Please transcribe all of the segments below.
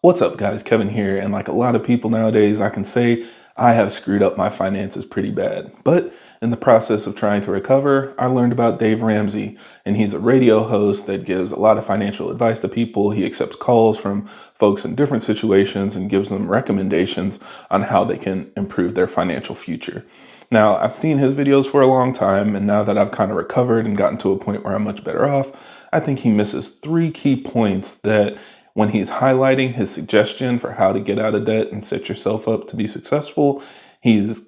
What's up, guys? Kevin here. And like a lot of people nowadays, I can say I have screwed up my finances pretty bad. But in the process of trying to recover, I learned about Dave Ramsey, and he's a radio host that gives a lot of financial advice to people. He accepts calls from folks in different situations and gives them recommendations on how they can improve their financial future. Now, I've seen his videos for a long time, and now that I've kind of recovered and gotten to a point where I'm much better off, I think he misses three key points that when he's highlighting his suggestion for how to get out of debt and set yourself up to be successful, he's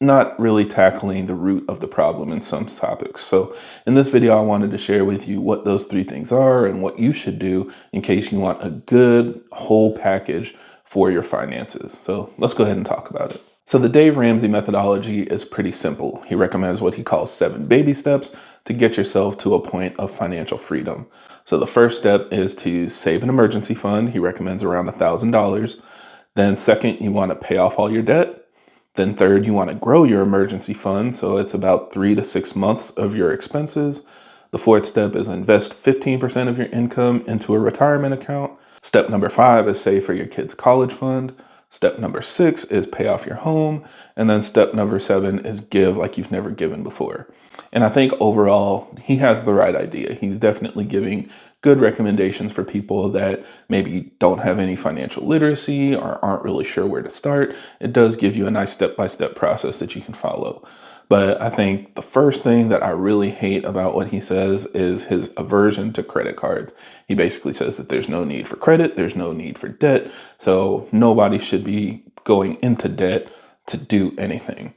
not really tackling the root of the problem in some topics. So in this video, I wanted to share with you what those three things are and what you should do in case you want a good whole package for your finances. So let's go ahead and talk about it. So the Dave Ramsey methodology is pretty simple. He recommends what he calls 7 baby steps to get yourself to a point of financial freedom. So the first step is to save an emergency fund. He recommends around $1,000. Then second, you want to pay off all your debt. Then third, you want to grow your emergency fund. So it's about 3 to 6 months of your expenses. The fourth step is invest 15% of your income into a retirement account. Step number 5 is save for your kids' college fund. Step number 6 is pay off your home. And then step number 7 is give like you've never given before. And I think overall, he has the right idea. He's definitely giving good recommendations for people that maybe don't have any financial literacy or aren't really sure where to start. It does give you a nice step-by-step process that you can follow. But I think the first thing that I really hate about what he says is his aversion to credit cards. He basically says that there's no need for credit, there's no need for debt, so nobody should be going into debt to do anything.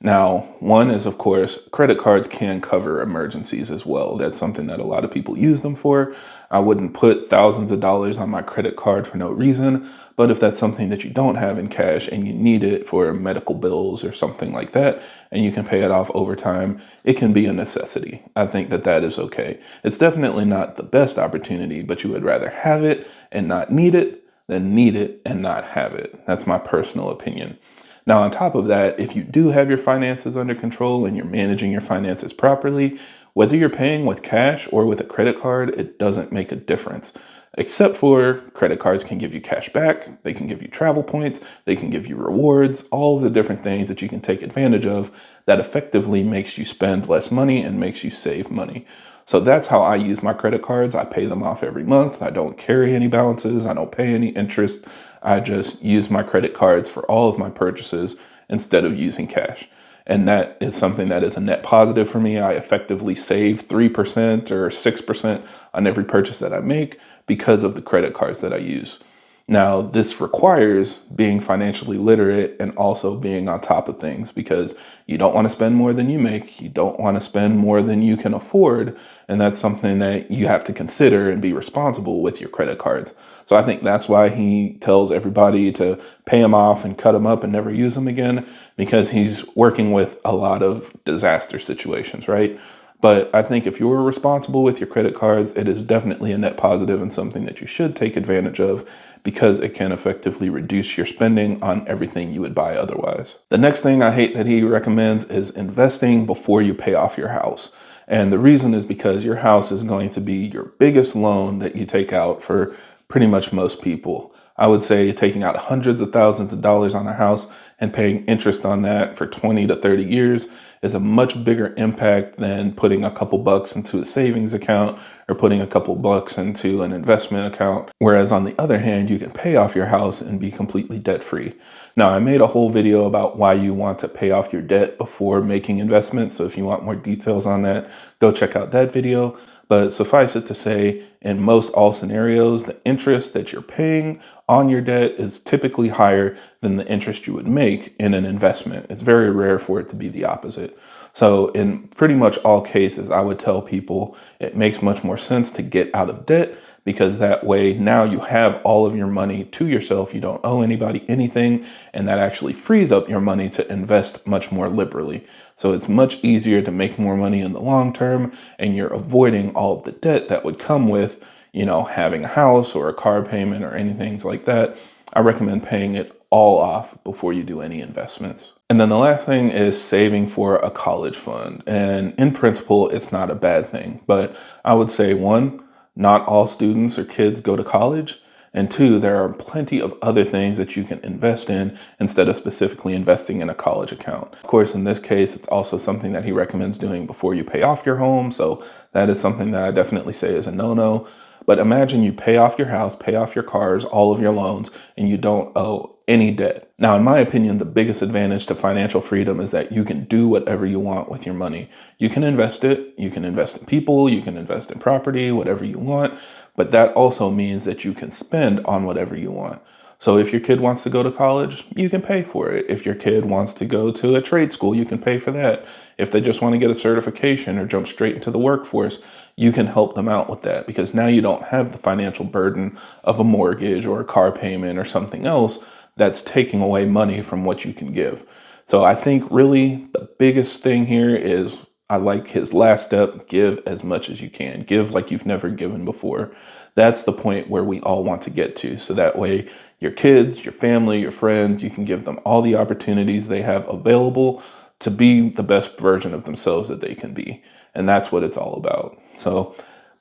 Now, one is, of course, credit cards can cover emergencies as well. That's something that a lot of people use them for. I wouldn't put thousands of dollars on my credit card for no reason, but if that's something that you don't have in cash and you need it for medical bills or something like that, and you can pay it off over time, it can be a necessity. I think that that is okay. It's definitely not the best opportunity, but you would rather have it and not need it than need it and not have it. That's my personal opinion. Now, on top of that, if you do have your finances under control and you're managing your finances properly, whether you're paying with cash or with a credit card, it doesn't make a difference. Except for credit cards can give you cash back, they can give you travel points, they can give you rewards, all of the different things that you can take advantage of that effectively makes you spend less money and makes you save money. So that's how I use my credit cards. I pay them off every month. I don't carry any balances. I don't pay any interest. I just use my credit cards for all of my purchases instead of using cash. And that is something that is a net positive for me. I effectively save 3% or 6% on every purchase that I make because of the credit cards that I use. Now, this requires being financially literate and also being on top of things because you don't want to spend more than you make. You don't want to spend more than you can afford. And that's something that you have to consider and be responsible with your credit cards. So I think that's why he tells everybody to pay them off and cut them up and never use them again, because he's working with a lot of disaster situations, right? But I think if you're responsible with your credit cards, it is definitely a net positive and something that you should take advantage of because it can effectively reduce your spending on everything you would buy otherwise. The next thing I hate that he recommends is investing before you pay off your house. And the reason is because your house is going to be your biggest loan that you take out for pretty much most people. I would say taking out hundreds of thousands of dollars on a house and paying interest on that for 20 to 30 years is a much bigger impact than putting a couple bucks into a savings account or putting a couple bucks into an investment account. Whereas on the other hand, you can pay off your house and be completely debt free. Now, I made a whole video about why you want to pay off your debt before making investments. So if you want more details on that, go check out that video. But suffice it to say, in most all scenarios, the interest that you're paying on your debt is typically higher than the interest you would make in an investment. It's very rare for it to be the opposite. So in pretty much all cases, I would tell people it makes much more sense to get out of debt because that way now you have all of your money to yourself. You don't owe anybody anything, and that actually frees up your money to invest much more liberally. So it's much easier to make more money in the long term, and you're avoiding all of the debt that would come with, having a house or a car payment or anything like that. I recommend paying it all off before you do any investments. And then the last thing is saving for a college fund. And in principle, it's not a bad thing, but I would say one, not all students or kids go to college. And two, there are plenty of other things that you can invest in instead of specifically investing in a college account. Of course, in this case, it's also something that he recommends doing before you pay off your home. So that is something that I definitely say is a no-no. But imagine you pay off your house, pay off your cars, all of your loans, and you don't owe any debt. Now, in my opinion, the biggest advantage to financial freedom is that you can do whatever you want with your money. You can invest it, you can invest in people, you can invest in property, whatever you want, but that also means that you can spend on whatever you want. So if your kid wants to go to college, you can pay for it. If your kid wants to go to a trade school, you can pay for that. If they just want to get a certification or jump straight into the workforce, you can help them out with that, because now you don't have the financial burden of a mortgage or a car payment or something else that's taking away money from what you can give. So I think really the biggest thing here is, I like his last step: give as much as you can. Give like you've never given before. That's the point where we all want to get to. So that way your kids, your family, your friends, you can give them all the opportunities they have available to be the best version of themselves that they can be. And that's what it's all about. So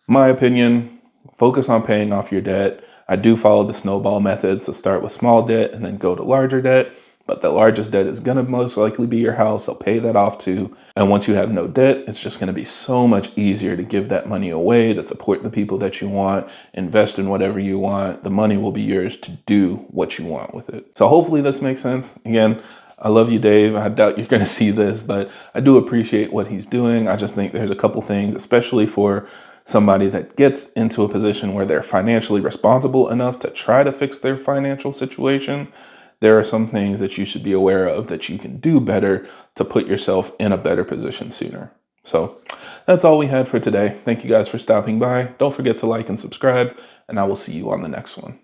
my opinion, focus on paying off your debt. I do follow the snowball method. So start with small debt and then go to larger debt. But the largest debt is going to most likely be your house, so pay that off too. And once you have no debt, it's just going to be so much easier to give that money away, to support the people that you want, invest in whatever you want. The money will be yours to do what you want with it. So hopefully this makes sense. Again, I love you, Dave. I doubt you're going to see this, but I do appreciate what he's doing. I just think there's a couple things, especially for somebody that gets into a position where they're financially responsible enough to try to fix their financial situation. There are some things that you should be aware of that you can do better to put yourself in a better position sooner. So that's all we had for today. Thank you guys for stopping by. Don't forget to like and subscribe, and I will see you on the next one.